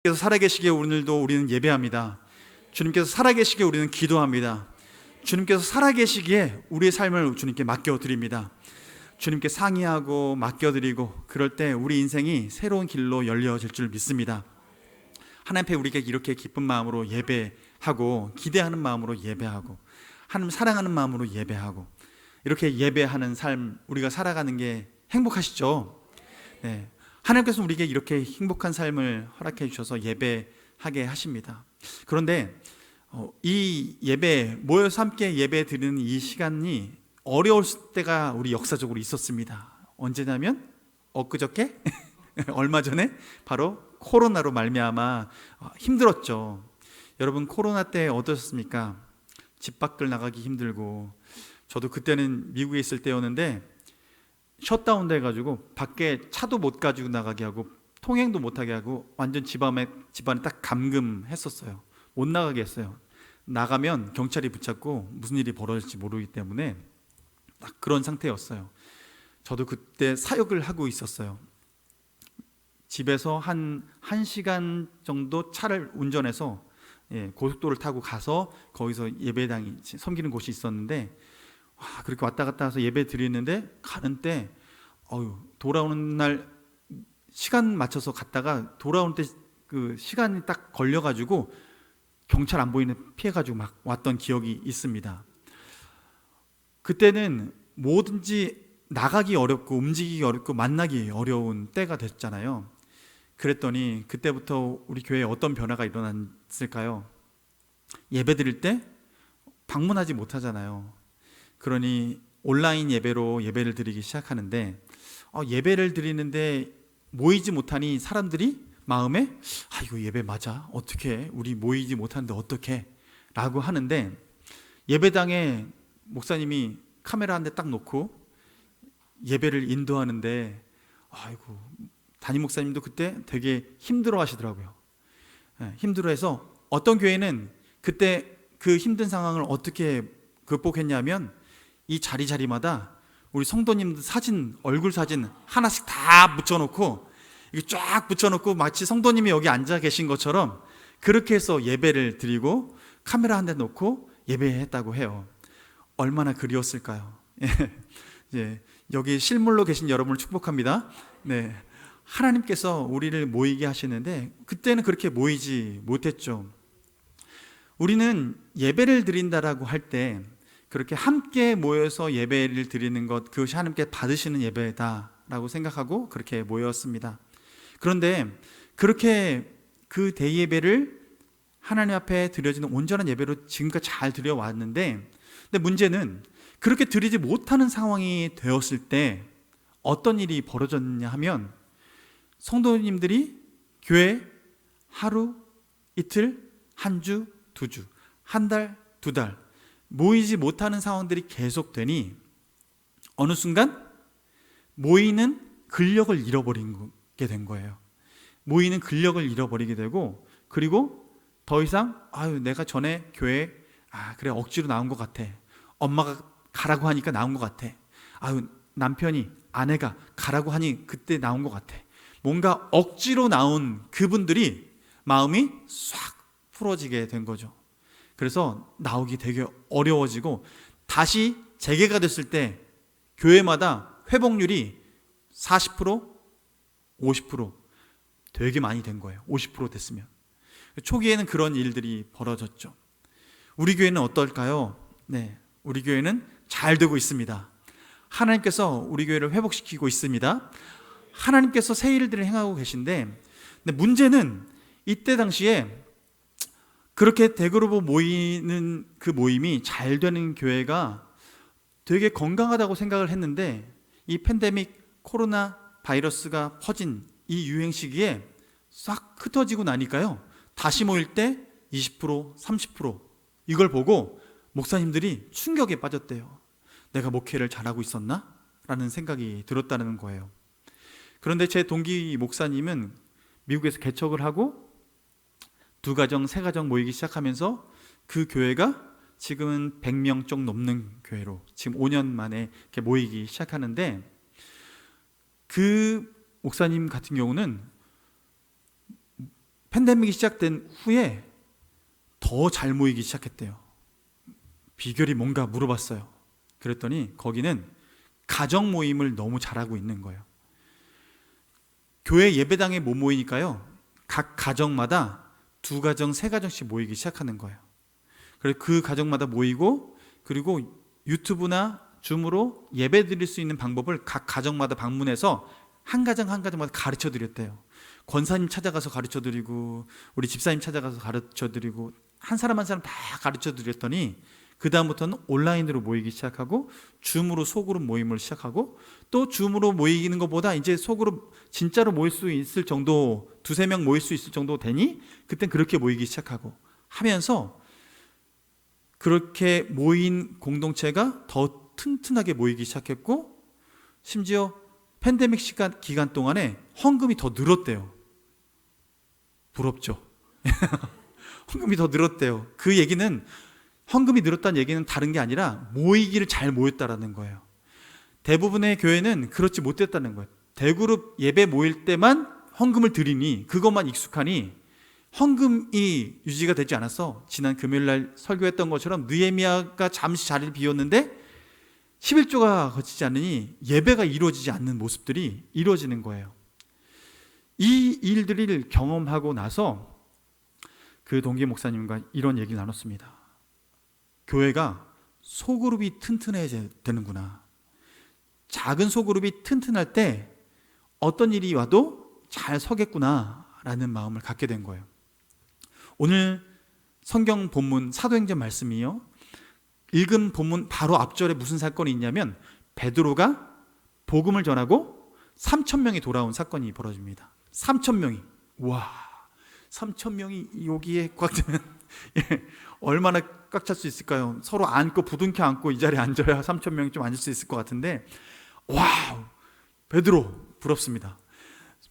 주님께서 살아계시기에 오늘도 우리는 예배합니다. 주님께서 살아계시기에 우리는 기도합니다. 주님께서 살아계시기에 우리의 삶을 주님께 맡겨드립니다. 주님께 상의하고 맡겨드리고 그럴 때 우리 인생이 새로운 길로 열려질 줄 믿습니다. 하나님 앞에 우리가 이렇게 기쁜 마음으로 예배하고 기대하는 마음으로 예배하고 하나님 사랑하는 마음으로 예배하고 이렇게 예배하는 삶 우리가 살아가는 게 행복하시죠? 네. 하나님께서 우리에게 이렇게 행복한 삶을 허락해 주셔서 예배하게 하십니다. 그런데 이 예배, 모여서 함께 예배 드리는 이 시간이 어려울 때가 우리 역사적으로 있었습니다. 언제냐면 엊그저께 얼마 전에 바로 코로나로 말미암아 힘들었죠. 여러분 코로나 때 어떠셨습니까? 집 밖을 나가기 힘들고, 저도 그때는 미국에 있을 때였는데 셧다운 돼가지고 밖에 차도 못 가지고 나가게 하고 통행도 못하게 하고 완전 집안에 딱 감금했었어요. 못 나가게 했어요. 나가면 경찰이 붙잡고 무슨 일이 벌어질지 모르기 때문에 딱 그런 상태였어요. 저도 그때 사역을 하고 있었어요. 집에서 한 1시간 정도 차를 운전해서 고속도로를 타고 가서 거기서 예배당이 섬기는 곳이 있었는데, 그렇게 왔다 갔다 해서 예배 드리는데 가는 때 돌아오는 날 시간 맞춰서 갔다가 돌아오는 때 그 시간이 딱 걸려가지고 경찰 안 보이는 피해가지고 막 왔던 기억이 있습니다. 그때는 뭐든지 나가기 어렵고 움직이기 어렵고 만나기 어려운 때가 됐잖아요. 그랬더니 그때부터 우리 교회에 어떤 변화가 일어났을까요? 예배 드릴 때 방문하지 못하잖아요. 그러니 온라인 예배로 예배를 드리기 시작하는데 예배를 드리는데 모이지 못하니 사람들이 마음에 이거 예배 맞아? 어떻게 우리 모이지 못하는데 어떻게? 라고 하는데, 예배당에 목사님이 카메라 한 대 딱 놓고 예배를 인도하는데 담임 목사님도 그때 되게 힘들어 하시더라고요. 힘들어해서 어떤 교회는 그때 그 힘든 상황을 어떻게 극복했냐면 이 자리마다 우리 성도님들 사진, 얼굴 사진 하나씩 다 붙여놓고 이게 쫙 붙여놓고 마치 성도님이 여기 앉아 계신 것처럼 그렇게 해서 예배를 드리고 카메라 한 대 놓고 예배했다고 해요. 얼마나 그리웠을까요? 여기 실물로 계신 여러분을 축복합니다. 네, 하나님께서 우리를 모이게 하시는데 그때는 그렇게 모이지 못했죠. 우리는 예배를 드린다라고 할 때 그렇게 함께 모여서 예배를 드리는 것, 그것이 하나님께 받으시는 예배다라고 생각하고 그렇게 모였습니다. 그런데 그렇게 그 대예배를 하나님 앞에 드려지는 온전한 예배로 지금까지 잘 드려왔는데, 근데 문제는 그렇게 드리지 못하는 상황이 되었을 때 어떤 일이 벌어졌냐 하면, 성도님들이 교회 하루, 이틀, 한 주, 두 주, 한 달, 두 달 모이지 못하는 상황들이 계속되니 어느 순간 모이는 근력을 잃어버리게 된 거예요. 모이는 근력을 잃어버리게 되고, 그리고 더 이상 내가 전에 교회에 그래 억지로 나온 것 같아, 엄마가 가라고 하니까 나온 것 같아, 남편이 아내가 가라고 하니 그때 나온 것 같아, 뭔가 억지로 나온 그분들이 마음이 싹 풀어지게 된 거죠. 그래서 나오기 되게 어려워지고, 다시 재개가 됐을 때 교회마다 회복률이 40%, 50% 되게 많이 된 거예요. 50% 됐으면. 초기에는 그런 일들이 벌어졌죠. 우리 교회는 어떨까요? 네, 우리 교회는 잘 되고 있습니다. 하나님께서 우리 교회를 회복시키고 있습니다. 하나님께서 새 일들을 행하고 계신데, 근데 문제는 이때 당시에 그렇게 대그룹으로 모이는 그 모임이 잘 되는 교회가 되게 건강하다고 생각을 했는데, 이 팬데믹 코로나 바이러스가 퍼진 이 유행 시기에 싹 흩어지고 나니까요, 다시 모일 때 20%, 30% 이걸 보고 목사님들이 충격에 빠졌대요. 내가 목회를 잘하고 있었나? 라는 생각이 들었다는 거예요. 그런데 제 동기 목사님은 미국에서 개척을 하고 2가정, 3가정 모이기 시작하면서 그 교회가 지금은 100명 쪽 넘는 교회로 지금 5년 만에 이렇게 모이기 시작하는데, 그 목사님 같은 경우는 팬데믹이 시작된 후에 더 잘 모이기 시작했대요. 비결이 뭔가 물어봤어요. 그랬더니 거기는 가정 모임을 너무 잘하고 있는 거예요. 교회 예배당에 못 모이니까요, 각 가정마다 2가정, 3가정씩 모이기 시작하는 거예요. 그래서 그 가정마다 모이고, 그리고 유튜브나 줌으로 예배 드릴 수 있는 방법을 각 가정마다 방문해서 한 가정 한 가정마다 가르쳐 드렸대요. 권사님 찾아가서 가르쳐 드리고, 우리 집사님 찾아가서 가르쳐 드리고, 한 사람 한 사람 다 가르쳐 드렸더니 그 다음부터는 온라인으로 모이기 시작하고, 줌으로 소그룹 모임을 시작하고, 또 줌으로 모이는 것보다 이제 소그룹 진짜로 모일 수 있을 정도, 2-3명 모일 수 있을 정도 되니 그땐 그렇게 모이기 시작하고 하면서, 그렇게 모인 공동체가 더 튼튼하게 모이기 시작했고, 심지어 팬데믹 기간 동안에 헌금이 더 늘었대요. 부럽죠? 헌금이 더 늘었대요. 그 얘기는, 헌금이 늘었다는 얘기는 다른 게 아니라 모이기를 잘 모였다라는 거예요. 대부분의 교회는 그렇지 못했다는 거예요. 대그룹 예배 모일 때만 헌금을 드리니, 그것만 익숙하니 헌금이 유지가 되지 않아서, 지난 금요일날 설교했던 것처럼 느헤미야가 잠시 자리를 비웠는데 11조가 거치지 않으니 예배가 이루어지지 않는 모습들이 이루어지는 거예요. 이 일들을 경험하고 나서 그 동기 목사님과 이런 얘기를 나눴습니다. 교회가 소그룹이 튼튼해야 되는구나. 작은 소그룹이 튼튼할 때 어떤 일이 와도 잘 서겠구나 라는 마음을 갖게 된 거예요. 오늘 성경 본문 사도행전 말씀이요, 읽은 본문 바로 앞절에 무슨 사건이 있냐면, 베드로가 복음을 전하고 3,000명이 돌아온 사건이 벌어집니다. 3,000명이, 와, 3,000명이 여기에 꽉 차면 얼마나 꽉 찰 수 있을까요? 서로 안고 부둥켜 안고 이 자리에 앉아야 3,000명이 좀 앉을 수 있을 것 같은데, 와우, 베드로 부럽습니다.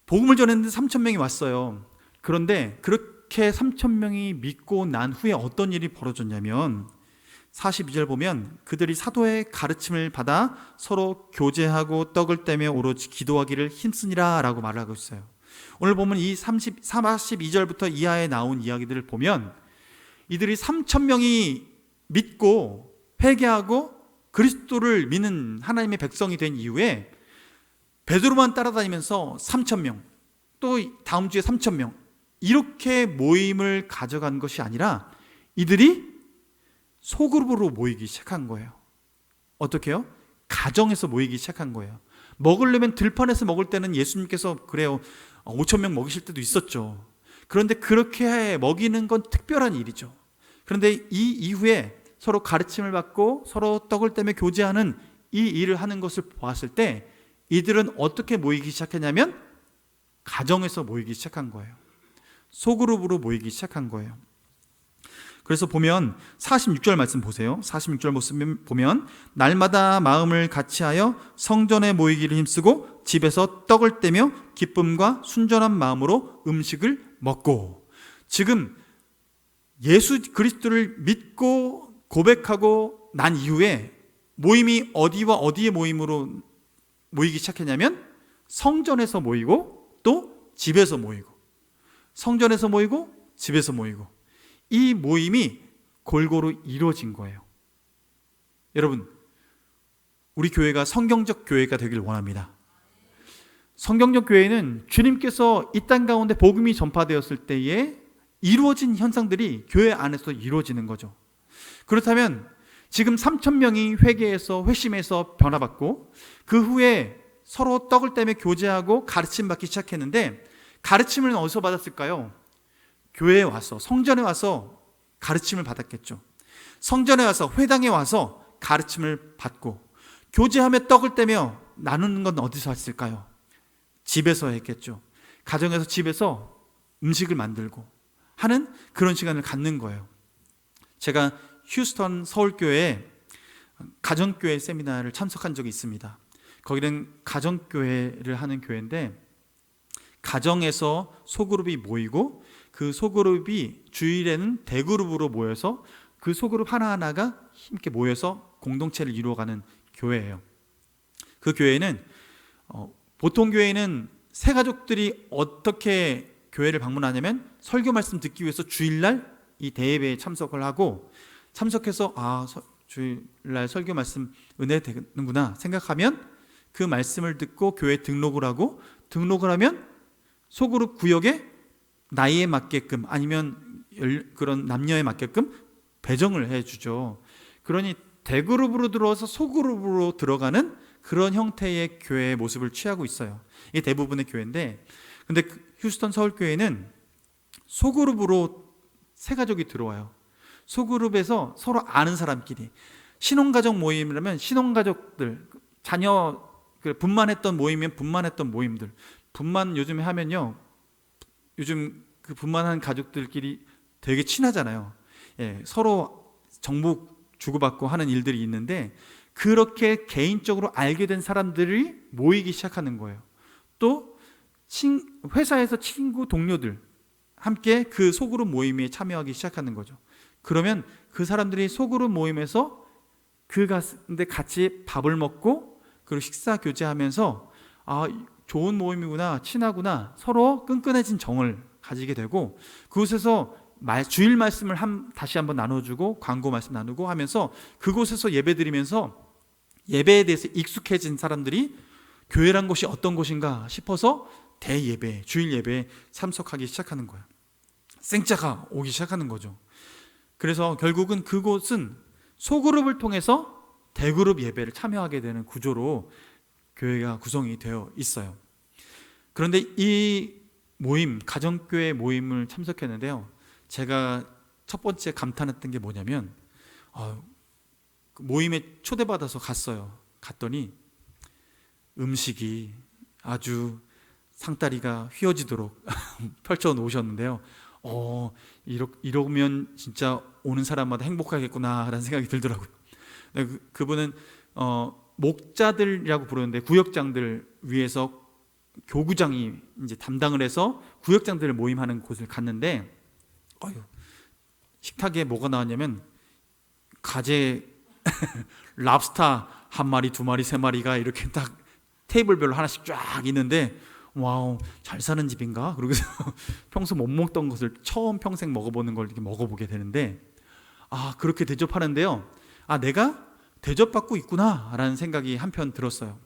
복음을 전했는데 3,000명이 왔어요. 그런데 그렇게 3,000명이 믿고 난 후에 어떤 일이 벌어졌냐면, 42절 보면 그들이 사도의 가르침을 받아 서로 교제하고 떡을 떼며 오로지 기도하기를 힘쓰니라 라고 말을 하고 있어요. 오늘 보면 이 42절부터 이하에 나온 이야기들을 보면, 이들이 3,000명이 믿고 회개하고 그리스도를 믿는 하나님의 백성이 된 이후에 베드로만 따라다니면서 3,000명, 또 다음 주에 3,000명, 이렇게 모임을 가져간 것이 아니라 이들이 소그룹으로 모이기 시작한 거예요. 어떻게 해요? 가정에서 모이기 시작한 거예요. 먹으려면 들판에서 먹을 때는 예수님께서 그래요, 5,000명 먹이실 때도 있었죠. 그런데 그렇게 먹이는 건 특별한 일이죠. 그런데 이 이후에 서로 가르침을 받고 서로 떡을 떼며 교제하는 이 일을 하는 것을 보았을 때, 이들은 어떻게 모이기 시작했냐면 가정에서 모이기 시작한 거예요. 소그룹으로 모이기 시작한 거예요. 그래서 보면 46절 말씀 보세요. 46절 모습 보면, 날마다 마음을 같이하여 성전에 모이기를 힘쓰고 집에서 떡을 떼며 기쁨과 순전한 마음으로 음식을 먹고. 지금 예수 그리스도를 믿고 고백하고 난 이후에 모임이 어디와 어디의 모임으로 모이기 시작했냐면, 성전에서 모이고 또 집에서 모이고, 성전에서 모이고 집에서 모이고, 이 모임이 골고루 이루어진 거예요. 여러분, 우리 교회가 성경적 교회가 되길 원합니다. 성경적 교회는 주님께서 이 땅 가운데 복음이 전파되었을 때에 이루어진 현상들이 교회 안에서 이루어지는 거죠. 그렇다면 지금 3,000명이 회개해서 회심해서 변화받고, 그 후에 서로 떡을 떼며 교제하고 가르침 받기 시작했는데, 가르침을 어디서 받았을까요? 교회에 와서, 성전에 와서 가르침을 받았겠죠. 성전에 와서, 회당에 와서 가르침을 받고, 교제하며 떡을 떼며 나누는 건 어디서 했을까요? 집에서 했겠죠. 가정에서, 집에서 음식을 만들고 하는 그런 시간을 갖는 거예요. 제가 휴스턴 서울교회에 가정교회 세미나를 참석한 적이 있습니다. 거기는 가정교회를 하는 교회인데, 가정에서 소그룹이 모이고 그 소그룹이 주일에는 대그룹으로 모여서 그 소그룹 하나하나가 힘있게 모여서 공동체를 이루어가는 교회예요. 그 교회는 보통 교회는 새 가족들이 어떻게 교회를 방문하냐면 설교 말씀 듣기 위해서 주일날 이 대예배에 참석을 하고, 참석해서 주일날 설교 말씀 은혜 되는구나 생각하면 그 말씀을 듣고 교회에 등록을 하고, 등록을 하면 소그룹 구역에 나이에 맞게끔 아니면 그런 남녀에 맞게끔 배정을 해주죠. 그러니 대그룹으로 들어와서 소그룹으로 들어가는 그런 형태의 교회의 모습을 취하고 있어요. 이게 대부분의 교회인데, 근데 휴스턴 서울교회는 소그룹으로 세 가족이 들어와요. 소그룹에서 서로 아는 사람끼리, 신혼가족 모임이라면 신혼가족들, 자녀 분만했던 모임이면 분만했던 모임들, 분만 요즘에 하면요, 요즘 그 분만한 가족들끼리 되게 친하잖아요. 서로 정보 주고받고 하는 일들이 있는데, 그렇게 개인적으로 알게 된 사람들이 모이기 시작하는 거예요. 또 회사에서 친구 동료들 함께 그 소그룹 모임에 참여하기 시작하는 거죠. 그러면 그 사람들이 소그룹 모임에서 근데 같이 밥을 먹고 그리고 식사 교제하면서 좋은 모임이구나, 친하구나, 서로 끈끈해진 정을 가지게 되고, 그곳에서 주일 말씀을 다시 한번 나눠주고 광고 말씀 나누고 하면서 그곳에서 예배드리면서 예배에 대해서 익숙해진 사람들이 교회란 곳이 어떤 곳인가 싶어서 대예배, 주일 예배에 참석하기 시작하는 거예요. 생자가 오기 시작하는 거죠. 그래서 결국은 그곳은 소그룹을 통해서 대그룹 예배를 참여하게 되는 구조로 교회가 구성이 되어 있어요. 그런데 이 모임, 가정교회 모임을 참석했는데요, 제가 첫 번째 감탄했던 게 뭐냐면, 모임에 초대받아서 갔어요. 갔더니 음식이 아주 상다리가 휘어지도록 펼쳐 놓으셨는데요. 이러면 진짜 오는 사람마다 행복하겠구나 라는 생각이 들더라고요. 그분은 목자들이라고 부르는데, 구역장들 위해서 교구장이 이제 담당을 해서 구역장들을 모임하는 곳을 갔는데, 식탁에 뭐가 나왔냐면 가재 랍스타 한 마리, 두 마리, 세 마리가 이렇게 딱 테이블별로 하나씩 쫙 있는데, 와우, 잘 사는 집인가? 그러고서 평소 못 먹던 것을 처음 평생 먹어보는 걸 이렇게 먹어보게 되는데, 그렇게 대접하는데요, 내가 대접받고 있구나 라는 생각이 한편 들었어요.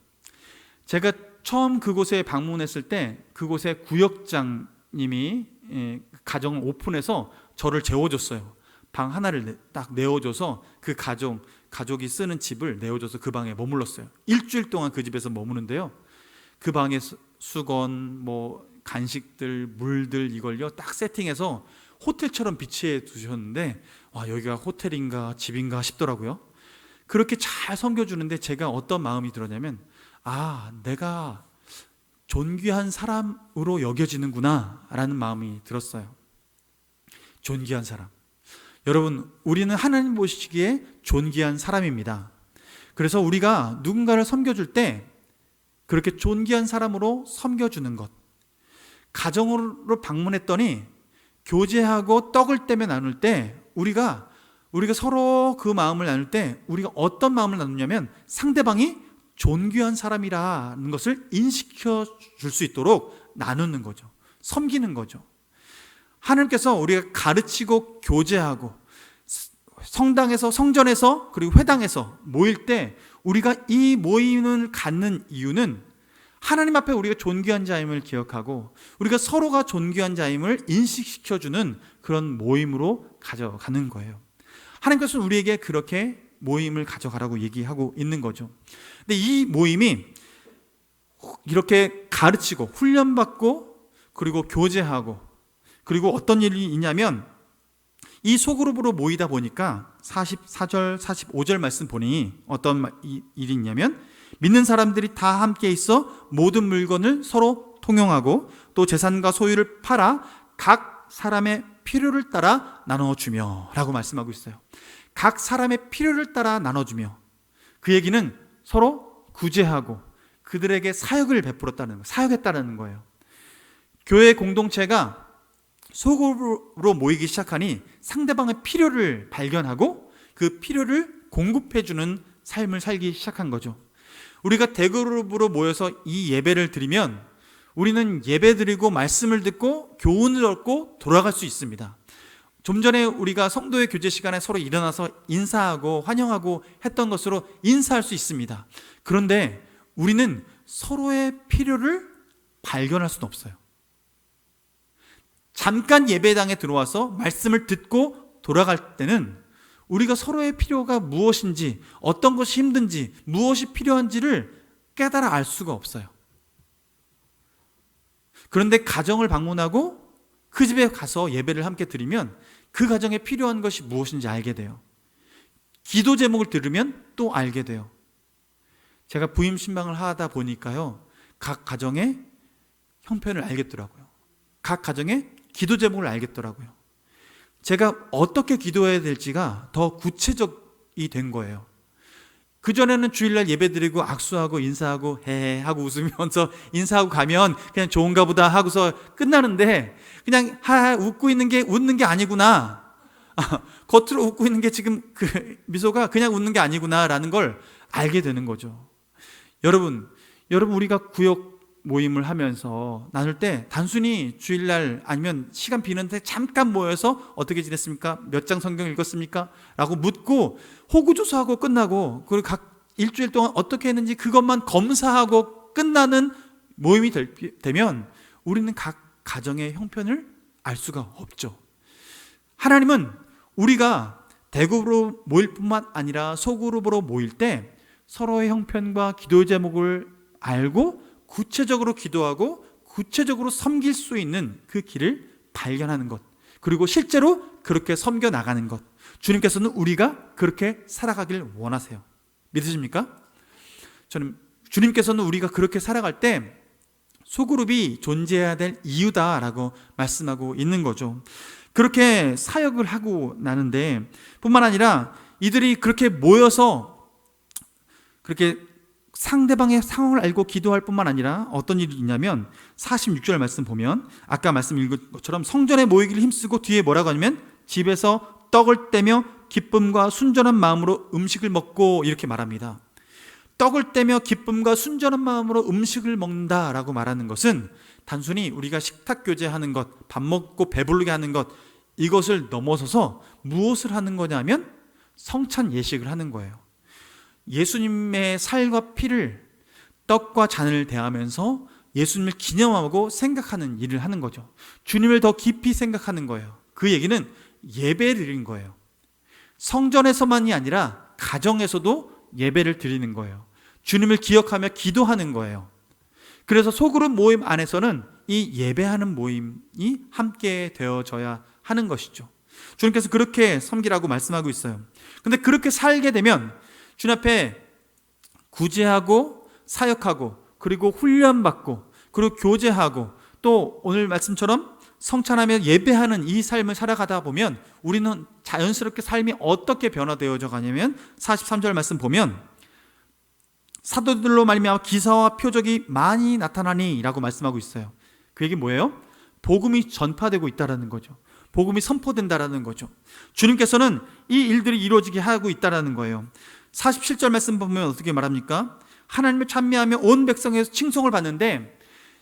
제가 처음 그곳에 방문했을 때 그곳의 구역장님이 가정을 오픈해서 저를 재워줬어요. 방 하나를 딱 내어줘서 그 가족이 쓰는 집을 내어줘서 그 방에 머물렀어요. 일주일 동안 그 집에서 머무는데요, 그 방에 수건, 간식들, 물들 이걸요 딱 세팅해서 호텔처럼 비치해 두셨는데, 여기가 호텔인가 집인가 싶더라고요. 그렇게 잘 섬겨주는데 제가 어떤 마음이 들었냐면, 내가 존귀한 사람으로 여겨지는구나 라는 마음이 들었어요. 존귀한 사람. 여러분, 우리는 하나님 보시기에 존귀한 사람입니다. 그래서 우리가 누군가를 섬겨줄 때 그렇게 존귀한 사람으로 섬겨주는 것, 가정으로 방문했더니 교제하고 떡을 떼며 나눌 때 우리가 서로 그 마음을 나눌 때 우리가 어떤 마음을 나누냐면, 상대방이 존귀한 사람이라는 것을 인식시켜 줄 수 있도록 나누는 거죠. 섬기는 거죠. 하나님께서 우리가 가르치고 교제하고 성당에서, 성전에서, 그리고 회당에서 모일 때 우리가 이 모임을 갖는 이유는 하나님 앞에 우리가 존귀한 자임을 기억하고 우리가 서로가 존귀한 자임을 인식시켜주는 그런 모임으로 가져가는 거예요. 하나님께서는 우리에게 그렇게 모임을 가져가라고 얘기하고 있는 거죠. 근데 이 모임이 이렇게 가르치고 훈련받고 그리고 교제하고, 그리고 어떤 일이 있냐면, 이 소그룹으로 모이다 보니까 44절 45절 말씀 보니 어떤 일이 있냐면, 믿는 사람들이 다 함께 있어 모든 물건을 서로 통용하고 또 재산과 소유를 팔아 각 사람의 필요를 따라 나눠주며 라고 말씀하고 있어요. 각 사람의 필요를 따라 나눠주며, 그 얘기는 서로 구제하고 그들에게 사역을 베풀었다는 거예요. 사역했다는 거예요. 교회 공동체가 소그룹으로 모이기 시작하니 상대방의 필요를 발견하고 그 필요를 공급해주는 삶을 살기 시작한 거죠. 우리가 대그룹으로 모여서 이 예배를 드리면 우리는 예배드리고 말씀을 듣고 교훈을 얻고 돌아갈 수 있습니다. 좀 전에 우리가 성도의 교제 시간에 서로 일어나서 인사하고 환영하고 했던 것으로 인사할 수 있습니다. 그런데 우리는 서로의 필요를 발견할 수는 없어요. 잠깐 예배당에 들어와서 말씀을 듣고 돌아갈 때는 우리가 서로의 필요가 무엇인지, 어떤 것이 힘든지, 무엇이 필요한지를 깨달아 알 수가 없어요. 그런데 가정을 방문하고 그 집에 가서 예배를 함께 드리면 그 가정에 필요한 것이 무엇인지 알게 돼요. 기도 제목을 들으면 또 알게 돼요. 제가 부임 신방을 하다 보니까요, 각 가정의 형편을 알겠더라고요. 각 가정의 기도 제목을 알겠더라고요. 제가 어떻게 기도해야 될지가 더 구체적이 된 거예요. 그전에는 주일날 예배드리고 악수하고 인사하고 헤헤 하고 웃으면서 인사하고 가면 그냥 좋은가 보다 하고서 끝나는데, 그냥 하하 웃고 있는 게 웃는 게 아니구나, 겉으로 웃고 있는 게 지금 그 미소가 그냥 웃는 게 아니구나라는 걸 알게 되는 거죠. 여러분 우리가 구역 모임을 하면서 나눌 때 단순히 주일날 아니면 시간 비는데 잠깐 모여서 어떻게 지냈습니까? 몇 장 성경 읽었습니까? 라고 묻고 호구조사하고 끝나고, 그리고 각 일주일 동안 어떻게 했는지 그것만 검사하고 끝나는 모임이 되면 우리는 각 가정의 형편을 알 수가 없죠. 하나님은 우리가 대그룹으로 모일 뿐만 아니라 소그룹으로 모일 때 서로의 형편과 기도 제목을 알고 구체적으로 기도하고 구체적으로 섬길 수 있는 그 길을 발견하는 것, 그리고 실제로 그렇게 섬겨 나가는 것, 주님께서는 우리가 그렇게 살아가길 원하세요. 믿으십니까? 저는 주님께서는 우리가 그렇게 살아갈 때 소그룹이 존재해야 될 이유다라고 말씀하고 있는 거죠. 그렇게 사역을 하고 나는데 뿐만 아니라 이들이 그렇게 모여서 그렇게 상대방의 상황을 알고 기도할 뿐만 아니라 어떤 일이 있냐면 46절 말씀 보면 아까 말씀 읽은 것처럼 성전에 모이기를 힘쓰고 뒤에 뭐라고 하냐면 집에서 떡을 떼며 기쁨과 순전한 마음으로 음식을 먹고 이렇게 말합니다. 떡을 떼며 기쁨과 순전한 마음으로 음식을 먹는다라고 말하는 것은 단순히 우리가 식탁 교제하는 것, 밥 먹고 배부르게 하는 것, 이것을 넘어서서 무엇을 하는 거냐면 성찬 예식을 하는 거예요. 예수님의 살과 피를 떡과 잔을 대하면서 예수님을 기념하고 생각하는 일을 하는 거죠. 주님을 더 깊이 생각하는 거예요. 그 얘기는 예배를 드리는 거예요. 성전에서만이 아니라 가정에서도 예배를 드리는 거예요. 주님을 기억하며 기도하는 거예요. 그래서 소그룹 모임 안에서는 이 예배하는 모임이 함께 되어져야 하는 것이죠. 주님께서 그렇게 섬기라고 말씀하고 있어요. 그런데 그렇게 살게 되면 주님 앞에 구제하고 사역하고 그리고 훈련받고 그리고 교제하고 또 오늘 말씀처럼 성찬하며 예배하는 이 삶을 살아가다 보면 우리는 자연스럽게 삶이 어떻게 변화되어져 가냐면 43절 말씀 보면 사도들로 말미암아 기사와 표적이 많이 나타나니 라고 말씀하고 있어요. 그 얘기 뭐예요? 복음이 전파되고 있다는 거죠. 복음이 선포된다는 거죠. 주님께서는 이 일들이 이루어지게 하고 있다는 거예요. 47절 말씀 보면 어떻게 말합니까? 하나님을 찬미하며 온 백성에서 칭송을 받는데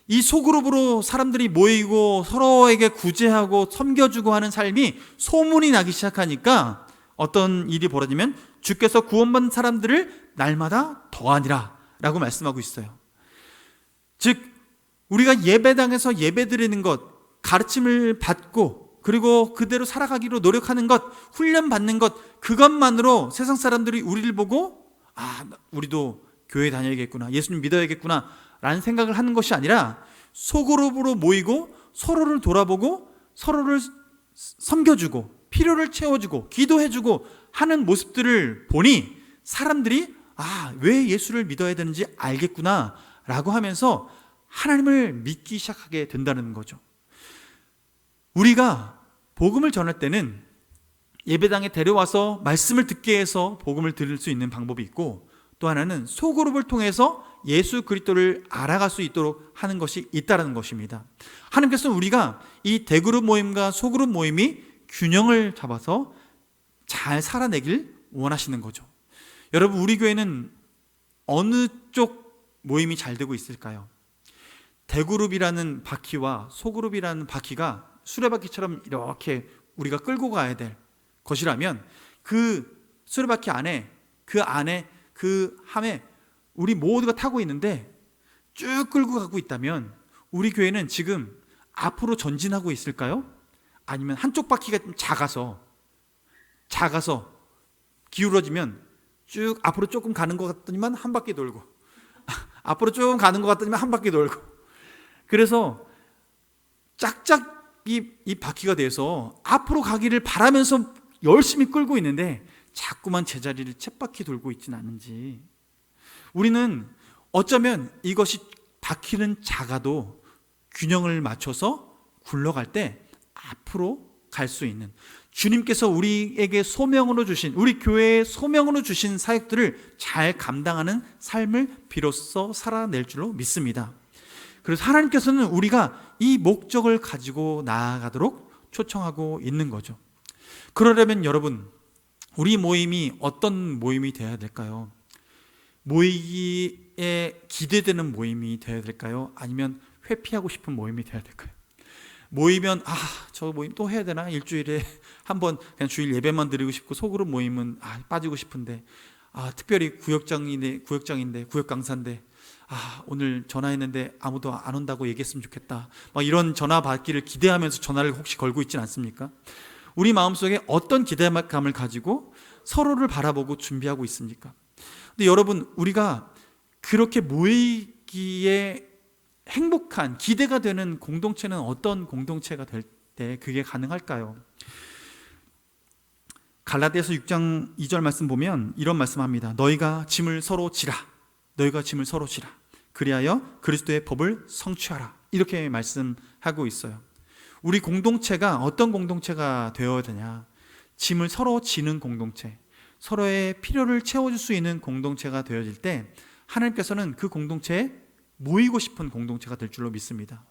이 소그룹으로 사람들이 모이고 서로에게 구제하고 섬겨주고 하는 삶이 소문이 나기 시작하니까 어떤 일이 벌어지면 주께서 구원받은 사람들을 날마다 더하니라 라고 말씀하고 있어요. 즉 우리가 예배당에서 예배드리는 것, 가르침을 받고 그리고 그대로 살아가기로 노력하는 것, 훈련받는 것, 그것만으로 세상 사람들이 우리를 보고 우리도 교회 다녀야겠구나, 예수님 믿어야겠구나 라는 생각을 하는 것이 아니라 소그룹으로 모이고 서로를 돌아보고 서로를 섬겨주고 필요를 채워주고 기도해주고 하는 모습들을 보니 사람들이 왜 예수를 믿어야 되는지 알겠구나 라고 하면서 하나님을 믿기 시작하게 된다는 거죠. 우리가 복음을 전할 때는 예배당에 데려와서 말씀을 듣게 해서 복음을 들을 수 있는 방법이 있고, 또 하나는 소그룹을 통해서 예수 그리스도를 알아갈 수 있도록 하는 것이 있다는 것입니다. 하나님께서는 우리가 이 대그룹 모임과 소그룹 모임이 균형을 잡아서 잘 살아내길 원하시는 거죠. 여러분, 우리 교회는 어느 쪽 모임이 잘 되고 있을까요? 대그룹이라는 바퀴와 소그룹이라는 바퀴가 수레바퀴처럼 이렇게 우리가 끌고 가야 될 것이라면 그 수레바퀴 안에 그 함에 우리 모두가 타고 있는데 쭉 끌고 가고 있다면 우리 교회는 지금 앞으로 전진하고 있을까요? 아니면 한쪽 바퀴가 좀 작아서 기울어지면 쭉 앞으로 조금 가는 것 같더니만 한 바퀴 돌고 앞으로 조금 가는 것 같더니만 한 바퀴 돌고, 그래서 짝짝 이 바퀴가 돼서 앞으로 가기를 바라면서 열심히 끌고 있는데 자꾸만 제자리를 쳇바퀴 돌고 있지는 않은지, 우리는 어쩌면 이것이 바퀴는 작아도 균형을 맞춰서 굴러갈 때 앞으로 갈 수 있는, 주님께서 우리에게 소명으로 주신, 우리 교회에 소명으로 주신 사역들을 잘 감당하는 삶을 비로소 살아낼 줄로 믿습니다. 그래서 하나님께서는 우리가 이 목적을 가지고 나아가도록 초청하고 있는 거죠. 그러려면 여러분, 우리 모임이 어떤 모임이 되어야 될까요? 모이기에 기대되는 모임이 되어야 될까요? 아니면 회피하고 싶은 모임이 되어야 될까요? 모이면 저 모임 또 해야 되나? 일주일에 한번 그냥 주일 예배만 드리고 싶고, 속으로 모임은 빠지고 싶은데, 특별히 구역장인데 구역 강사인데 오늘 전화했는데 아무도 안 온다고 얘기했으면 좋겠다, 막 이런 전화 받기를 기대하면서 전화를 혹시 걸고 있지는 않습니까? 우리 마음속에 어떤 기대감을 가지고 서로를 바라보고 준비하고 있습니까? 근데 여러분, 우리가 그렇게 모이기에 행복한, 기대가 되는 공동체는 어떤 공동체가 될 때 그게 가능할까요? 갈라디아서 6장 2절 말씀 보면 이런 말씀합니다. 너희가 짐을 서로 지라. 그리하여 그리스도의 법을 성취하라. 이렇게 말씀하고 있어요. 우리 공동체가 어떤 공동체가 되어야 되냐? 짐을 서로 지는 공동체, 서로의 필요를 채워줄 수 있는 공동체가 되어질 때 하나님께서는 그 공동체에 모이고 싶은 공동체가 될 줄로 믿습니다.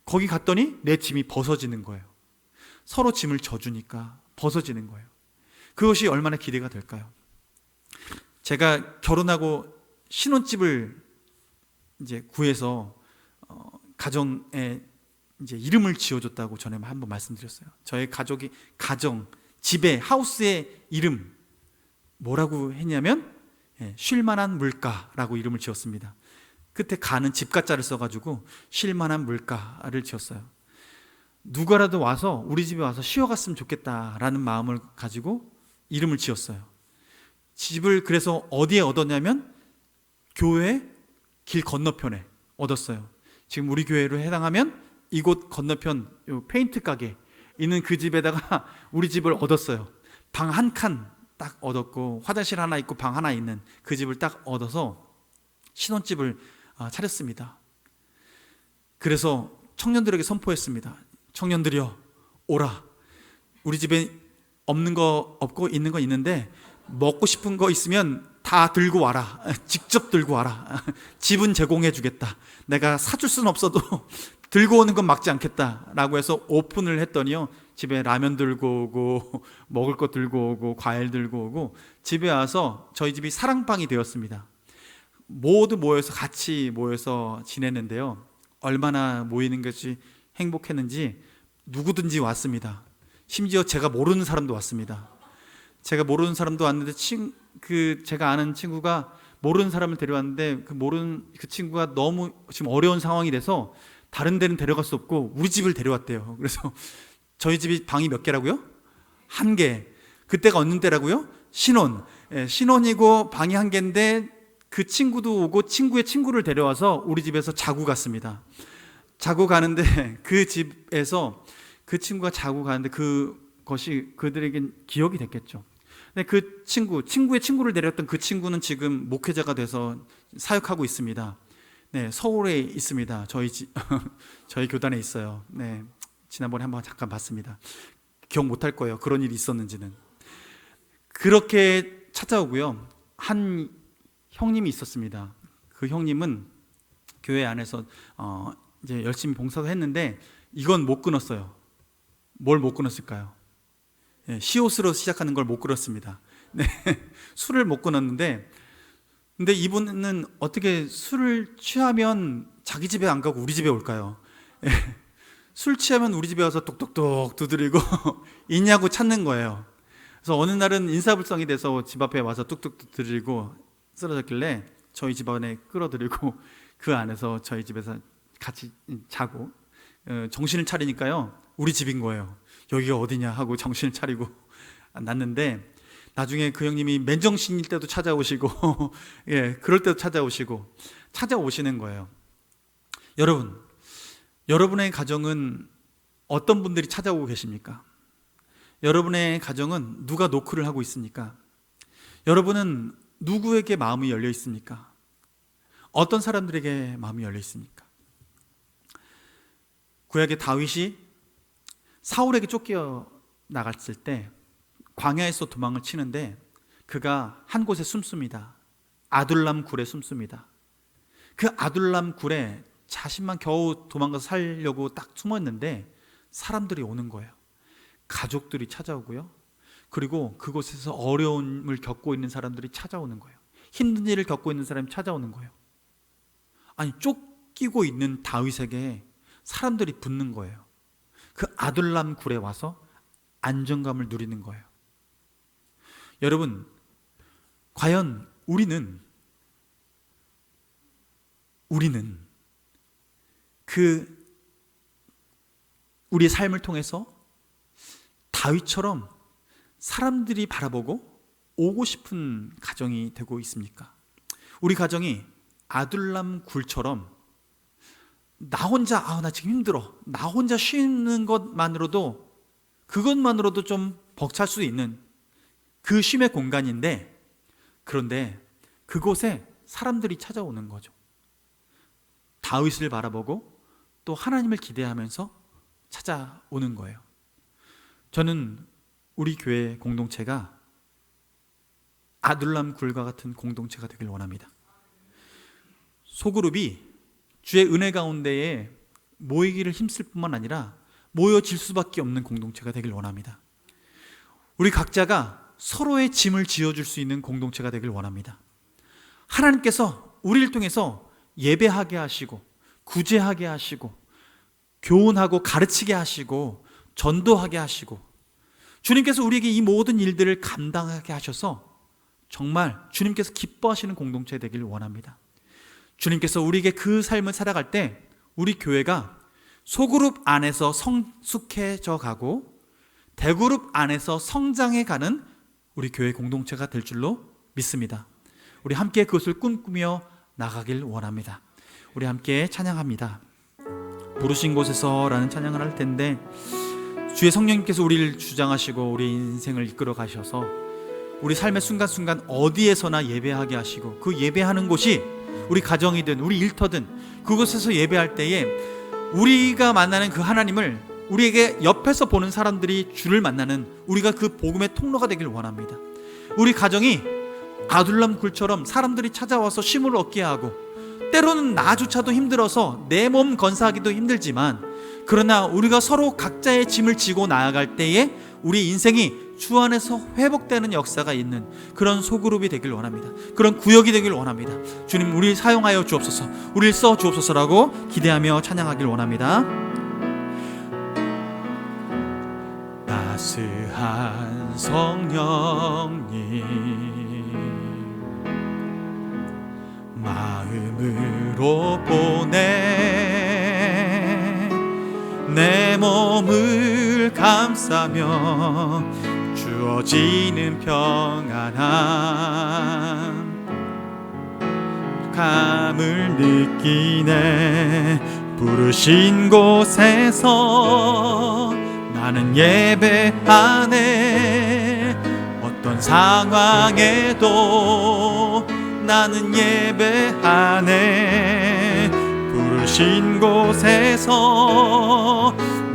거기 갔더니 내 짐이 벗어지는 거예요. 서로 짐을 져주니까 벗어지는 거예요. 그것이 얼마나 기대가 될까요? 제가 결혼하고 신혼집을 이제 구해서 가정에 이제 이름을 지어줬다고 전에 한번 말씀드렸어요. 저의 집에, 하우스의 이름 뭐라고 했냐면 쉴만한 물가라고 이름을 지었습니다. 끝에 가는 집가자를 써가지고 쉴만한 물가를 지었어요. 누가라도 와서 우리 집에 와서 쉬어갔으면 좋겠다라는 마음을 가지고 이름을 지었어요. 집을 그래서 어디에 얻었냐면 교회 길 건너편에 얻었어요. 지금 우리 교회로 해당하면 이곳 건너편 페인트 가게 있는 그 집에다가 우리 집을 얻었어요. 방 한 칸 딱 얻었고 화장실 하나 있고 방 하나 있는 그 집을 딱 얻어서 신혼집을 차렸습니다. 그래서 청년들에게 선포했습니다. 청년들이여, 오라. 우리 집에 없는 거 없고 있는 거 있는데 먹고 싶은 거 있으면 다 들고 와라. 직접 들고 와라. 집은 제공해 주겠다. 내가 사줄 수는 없어도 들고 오는 건 막지 않겠다라고 해서 오픈을 했더니요, 집에 라면 들고 오고 먹을 거 들고 오고 과일 들고 오고, 집에 와서 저희 집이 사랑방이 되었습니다. 모두 같이 모여서 지냈는데요, 얼마나 모이는 것이 행복했는지 누구든지 왔습니다. 심지어 제가 모르는 사람도 왔습니다. 제가 모르는 사람도 왔는데 제가 아는 친구가 모르는 사람을 데려왔는데 그 친구가 너무 지금 어려운 상황이 돼서 다른 데는 데려갈 수 없고 우리 집을 데려왔대요. 그래서 저희 집이 방이 몇 개라고요? 1개. 그때가 어느 때라고요? 신혼이고 방이 1개인데 그 친구도 오고 친구의 친구를 데려와서 우리 집에서 자고 갔습니다. 자고 가는데 그 집에서 그 친구가 자고 가는데 그것이 그들에겐 기억이 됐겠죠. 근데 그 친구의 친구를 데려왔던 그 친구는 지금 목회자가 돼서 사역하고 있습니다. 네, 서울에 있습니다. 저희 교단에 있어요. 네, 지난번에 한번 잠깐 봤습니다. 기억 못할 거예요. 그런 일이 있었는지는. 그렇게 찾아오고요. 한 형님이 있었습니다. 그 형님은 교회 안에서 이제 열심히 봉사도 했는데 이건 못 끊었어요. 뭘 못 끊었을까요? 네, 시옷으로 시작하는 걸 못 끊었습니다. 네, 술을 못 끊었는데, 근데 이분은 어떻게 술을 취하면 자기 집에 안 가고 우리 집에 올까요? 술 취하면 우리 집에 와서 똑똑똑 두드리고 있냐고 찾는 거예요. 그래서 어느 날은 인사불성이 돼서 집 앞에 와서 뚝뚝 두드리고 쓰러졌길래 저희 집 안에 끌어들이고 그 안에서 저희 집에서 같이 자고 정신을 차리니까요, 우리 집인 거예요. 여기가 어디냐 하고 정신을 차리고 났는데, 나중에 그 형님이 맨정신일 때도 찾아오시고 예, 그럴 때도 찾아오시는 거예요. 여러분, 여러분의 가정은 어떤 분들이 찾아오고 계십니까? 여러분의 가정은 누가 노크를 하고 있습니까? 여러분은 누구에게 마음이 열려 있습니까? 어떤 사람들에게 마음이 열려 있습니까? 구약의 다윗이 사울에게 쫓겨 나갔을 때 광야에서 도망을 치는데 그가 한 곳에 숨습니다. 아둘람 굴에 숨습니다. 그 아둘람 굴에 자신만 겨우 도망가서 살려고 딱 숨었는데 사람들이 오는 거예요. 가족들이 찾아오고요, 그리고 그곳에서 어려움을 겪고 있는 사람들이 찾아오는 거예요. 힘든 일을 겪고 있는 사람이 찾아오는 거예요. 아니, 쫓기고 있는 다윗에게 사람들이 붙는 거예요. 그 아둘람 굴에 와서 안정감을 누리는 거예요. 여러분, 과연 우리는 우리의 삶을 통해서 다윗처럼 사람들이 바라보고 오고 싶은 가정이 되고 있습니까? 우리 가정이 아둘람 굴처럼 나 혼자 나 지금 힘들어, 나 혼자 쉬는 그것만으로도 좀 벅찰 수 있는 그 쉼의 공간인데, 그런데 그곳에 사람들이 찾아오는 거죠. 다윗을 바라보고 또 하나님을 기대하면서 찾아오는 거예요. 저는 우리 교회 공동체가 아둘람 굴과 같은 공동체가 되길 원합니다. 소그룹이 주의 은혜 가운데에 모이기를 힘쓸 뿐만 아니라 모여질 수밖에 없는 공동체가 되길 원합니다. 우리 각자가 서로의 짐을 지어줄 수 있는 공동체가 되길 원합니다. 하나님께서 우리를 통해서 예배하게 하시고 구제하게 하시고 교훈하고 가르치게 하시고 전도하게 하시고, 주님께서 우리에게 이 모든 일들을 감당하게 하셔서 정말 주님께서 기뻐하시는 공동체 되길 원합니다. 주님께서 우리에게 그 삶을 살아갈 때 우리 교회가 소그룹 안에서 성숙해져 가고 대그룹 안에서 성장해 가는 우리 교회 공동체가 될 줄로 믿습니다. 우리 함께 그것을 꿈꾸며 나가길 원합니다. 우리 함께 찬양합니다. 부르신 곳에서 라는 찬양을 할 텐데, 주의 성령님께서 우리를 주장하시고 우리 인생을 이끌어 가셔서 우리 삶의 순간순간 어디에서나 예배하게 하시고, 그 예배하는 곳이 우리 가정이든 우리 일터든 그곳에서 예배할 때에 우리가 만나는 그 하나님을 우리에게 옆에서 보는 사람들이 주를 만나는, 우리가 그 복음의 통로가 되길 원합니다. 우리 가정이 아둘람 굴처럼 사람들이 찾아와서 쉼을 얻게 하고, 때로는 나조차도 힘들어서 내 몸 건사하기도 힘들지만, 그러나 우리가 서로 각자의 짐을 지고 나아갈 때에 우리 인생이 주 안에서 회복되는 역사가 있는 그런 소그룹이 되길 원합니다. 그런 구역이 되길 원합니다. 주님, 우리를 사용하여 주옵소서, 우리를 써 주옵소서라고 기대하며 찬양하길 원합니다. 따스한 성령님, 마음으로 보내 내 몸을 감싸며 주어지는 평안함을 느끼네. 부르신 곳에서 나는 예배하네. 어떤 상황에도 나는 예배하네. 부르신 곳에서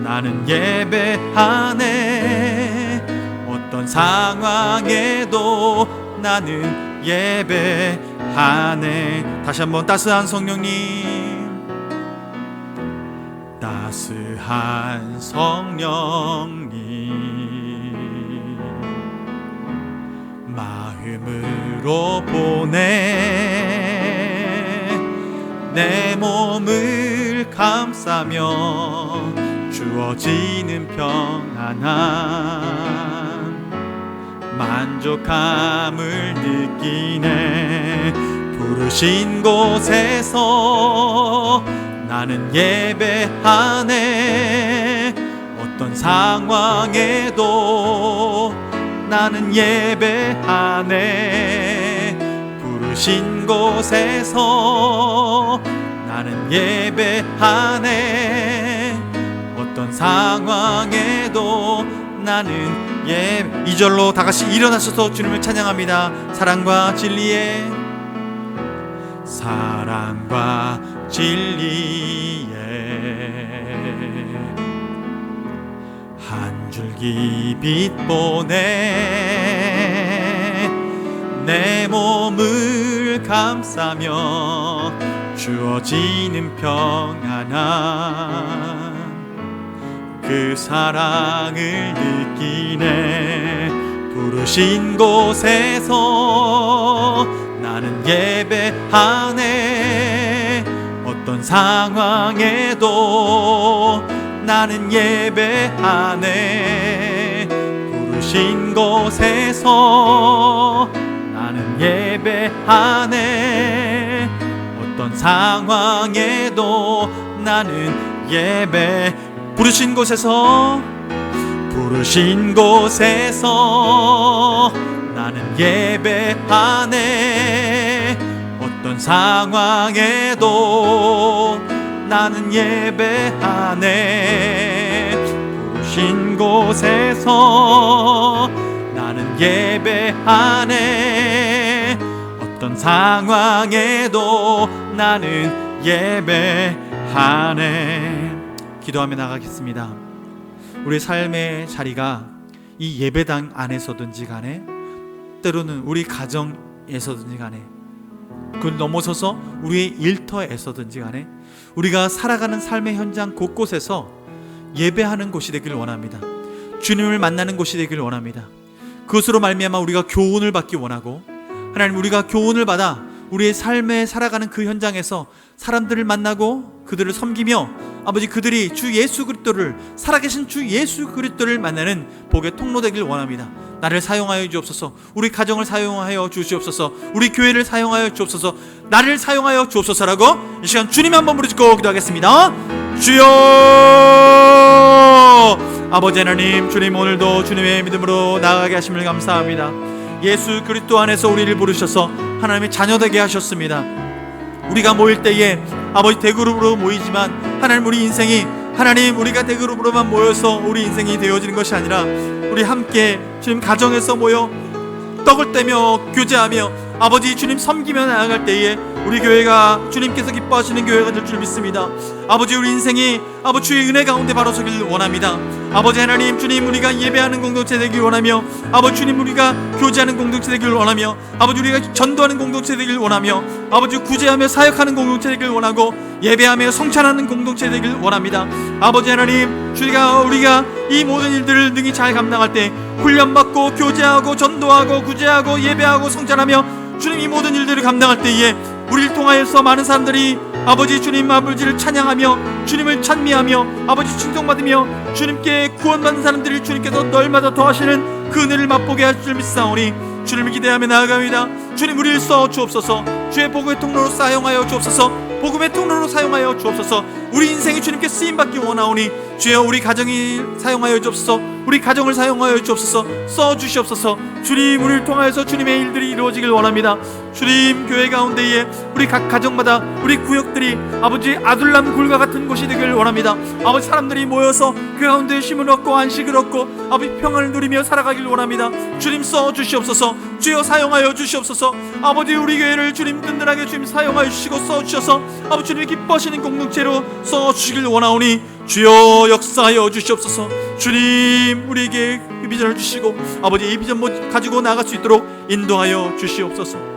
나는 예배하네. 어떤 상황에도 나는 예배하네. 다시 한번 따스한 성령님, 따스한 성령님, 마음으로 보내 내 몸을 감싸며 주어지는 평안함 만족함을 느끼네. 부르신 곳에서 나는 예배하네. 어떤 상황에도 나는 예배하네. 부르신 곳에서 나는 예배하네. 어떤 상황에도 나는 2절로 다 같이 일어나셔서 주님을 찬양합니다. 사랑과 진리에 한 줄기 빛 보내. 내 몸을 감싸며 주어지는 평안함 그 사랑을 느끼네. 부르신 곳에서 나는 예배하네. 어떤 상황에도 나는 예배하네. 부르신 곳에서 나는 예배하네. 어떤 상황에도 나는 부르신 곳에서 나는 예배하네. 어떤 상황에도 나는 예배하네. 부르신 곳에서 나는 예배하네. 어떤 상황에도 나는 예배하네. 기도하며 나가겠습니다. 우리 삶의 자리가 이 예배당 안에서든지 간에 때로는 우리 가정에서든지 간에 그걸 넘어서서 우리의 일터에서든지 간에 우리가 살아가는 삶의 현장 곳곳에서 예배하는 곳이 되기를 원합니다. 주님을 만나는 곳이 되기를 원합니다. 그것으로 말미암아 우리가 교훈을 받기 원하고 하나님 우리가 교훈을 받아 우리의 삶에 살아가는 그 현장에서 사람들을 만나고 그들을 섬기며 아버지 그들이 주 예수 그리스도를 살아계신 주 예수 그리스도를 만나는 복의 통로 되길 원합니다. 나를 사용하여 주옵소서. 우리 가정을 사용하여 주시옵소서. 우리 교회를 사용하여 주옵소서. 나를 사용하여 주옵소서라고 이 시간 주님 한번 부르짖고 기도하겠습니다. 주여 아버지 하나님, 주님 오늘도 주님의 믿음으로 나아가게 하심을 감사합니다. 예수 그리스도 안에서 우리를 부르셔서 하나님의 자녀 되게 하셨습니다. 우리가 모일 때에 아버지 대그룹으로 모이지만 하나님 우리 인생이 하나님 우리가 대그룹으로만 모여서 우리 인생이 되어지는 것이 아니라 우리 함께 주님 가정에서 모여 떡을 떼며 교제하며 아버지 주님 섬기며 나아갈 때에 우리 교회가 주님께서 기뻐하시는 교회가 될 줄 믿습니다. 아버지 우리 인생이 아버지 주의 은혜 가운데 바로 서길 원합니다. 아버지 하나님 주님 우리가 예배하는 공동체 되길 원하며 아버지 주님 우리가 교제하는 공동체 되길 원하며 아버지 우리가 전도하는 공동체 되길 원하며 아버지 구제하며 사역하는 공동체 되길 원하고 예배하며 성찬하는 공동체 되길 원합니다. 아버지 하나님 우리가 이 모든 일들을 능히 잘 감당할 때 훈련받고 교제하고 전도하고 구제하고 예배하고 성찬하며 주님 이 모든 일들을 감당할 때에 우리를 통하여서 많은 사람들이 아버지 주님 아버지를 찬양하며 주님을 찬미하며 아버지 칭송받으며 주님께 구원받는 사람들이 주님께서 날마다 더하시는 그 은혜를 맛보게 하실 줄 믿사오니 주님을 기대하며 나아갑니다. 주님 우리를 써 주옵소서. 주의 복음의 통로로 사용하여 주옵소서. 복음의 통로로 사용하여 주옵소서. 우리 인생이 주님께 쓰임받기 원하오니 주여 우리 가정이 사용하여 주옵소서. 우리 가정을 사용하여 주옵소서. 써 주시옵소서. 주님 우리를 통하여서 주님의 일들이 이루어지길 원합니다. 주님 교회 가운데에 우리 각 가정마다 우리 구역들이 아버지 아둘람 굴과 같은 곳이 되길 원합니다. 아버지 사람들이 모여서 그 가운데 쉼을 얻고 안식을 얻고 아버지 평안을 누리며 살아가길 원합니다. 주님 써 주시옵소서. 주여 사용하여 주시옵소서. 아버지 우리 교회를 주님 든든하게 주님 사용하여 주시고 써 주셔서 아버지 주님이 기뻐하시는 공동체로 써 주시길 원하오니 주여 역사하여 주시옵소서. 주님 우리에게 그 비전을 주시고 아버지 이 비전 가지고 나아갈 수 있도록 인도하여 주시옵소서.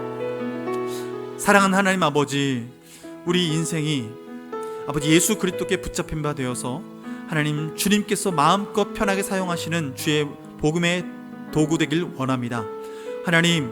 사랑하는 하나님 아버지, 우리 인생이 아버지 예수 그리스도께 붙잡힌 바 되어서 하나님 주님께서 마음껏 편하게 사용하시는 주의 복음의 도구 되길 원합니다. 하나님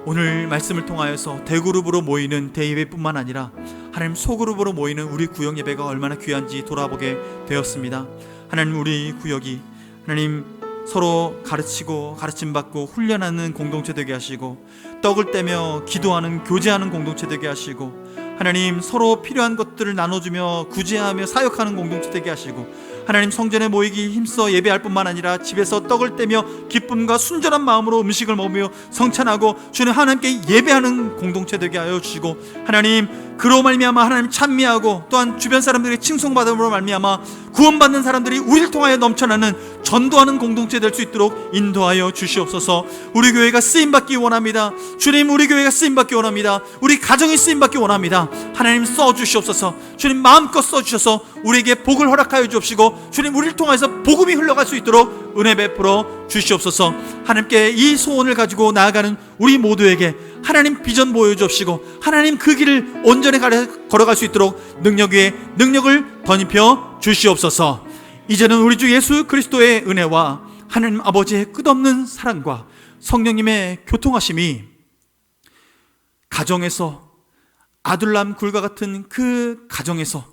오늘 말씀을 통하여서 대그룹으로 모이는 대예배뿐만 아니라 하나님 소그룹으로 모이는 우리 구역 예배가 얼마나 귀한지 돌아보게 되었습니다. 하나님, 우리 구역이 하나님 서로 가르치고 가르침받고 훈련하는 공동체 되게 하시고, 떡을 떼며 기도하는 교제하는 공동체 되게 하시고, 하나님 서로 필요한 것들을 나눠주며 구제하며 사역하는 공동체 되게 하시고, 하나님 성전에 모이기 힘써 예배할 뿐만 아니라 집에서 떡을 떼며 기쁨과 순전한 마음으로 음식을 먹으며 성찬하고 주님 하나님께 예배하는 공동체 되게 하여 주시고, 하나님 그로 말미암아 하나님 찬미하고 또한 주변 사람들에게 칭송받음으로 말미암아 구원받는 사람들이 우리를 통하여 넘쳐나는 전도하는 공동체 될 수 있도록 인도하여 주시옵소서. 우리 교회가 쓰임받기 원합니다. 주님, 우리 교회가 쓰임받기 원합니다. 우리 가정이 쓰임받기 원합니다. 하나님 써주시옵소서. 주님 마음껏 써주셔서 우리에게 복을 허락하여 주옵시고, 주님 우리를 통해서 복음이 흘러갈 수 있도록 은혜 베풀어 주시옵소서. 하나님께 이 소원을 가지고 나아가는 우리 모두에게 하나님 비전 보여주옵시고, 하나님 그 길을 온전히 걸어갈 수 있도록 능력 위에 능력을 덧입혀 주시옵소서. 이제는 우리 주 예수 그리스도의 은혜와 하나님 아버지의 끝없는 사랑과 성령님의 교통하심이 가정에서, 아둘람 굴과 같은 그 가정에서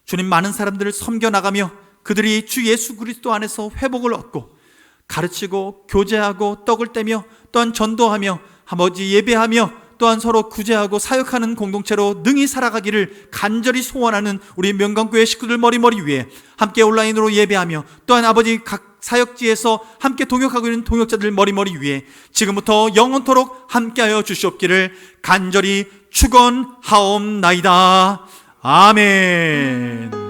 주님 많은 사람들을 섬겨나가며 그들이 주 예수 그리스도 안에서 회복을 얻고 가르치고 교제하고 떡을 떼며 또한 전도하며 아버지 예배하며 또한 서로 구제하고 사역하는 공동체로 능히 살아가기를 간절히 소원하는 우리 명강교회 식구들 머리머리 위에 함께 온라인으로 예배하며 또한 아버지 각 사역지에서 함께 동역하고 있는 동역자들 머리머리 위에 지금부터 영원토록 함께하여 주시옵기를 간절히 축원하옵나이다. 아멘.